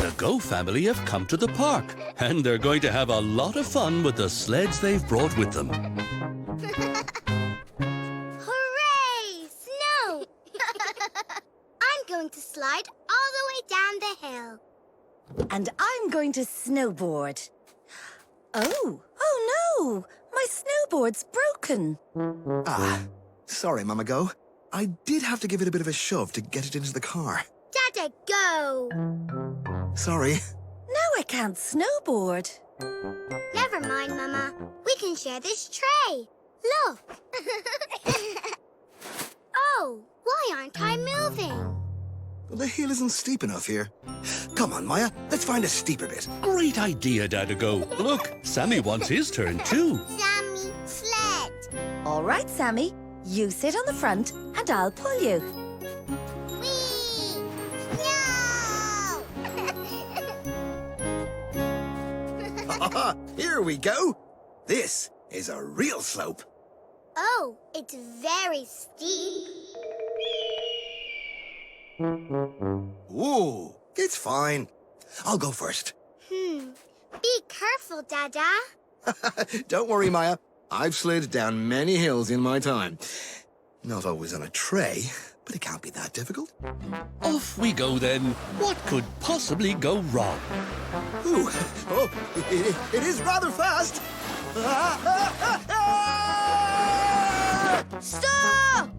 The Go family have come to the park, and they're going to have a lot of fun with the sleds they've brought with them. Hooray! Snow! I'm going to slide all the way down the hill. And I'm going to snowboard. Oh no! My snowboard's broken. Sorry, Mama Go. I did have to give it a bit of a shove to get it into the car. Dada, go! Sorry. Now I can't snowboard. Never mind, Mama. We can share this tray. Look! Oh, why aren't I moving? The hill isn't steep enough here. Come on, Maya. Let's find a steeper bit. Great idea, Dada Go. Look, Sammy wants his turn too. Sammy, sled! All right, Sammy. You sit on the front and I'll pull you. Whee! No! Here we go. This is a real slope. Oh, it's very steep. Ooh, it's fine. I'll go first. Be careful, Dada. Don't worry, Maya. I've slid down many hills in my time. Not always on a tray, but it can't be that difficult. Off we go then. What could possibly go wrong? Ooh, oh, it is rather fast. Stop!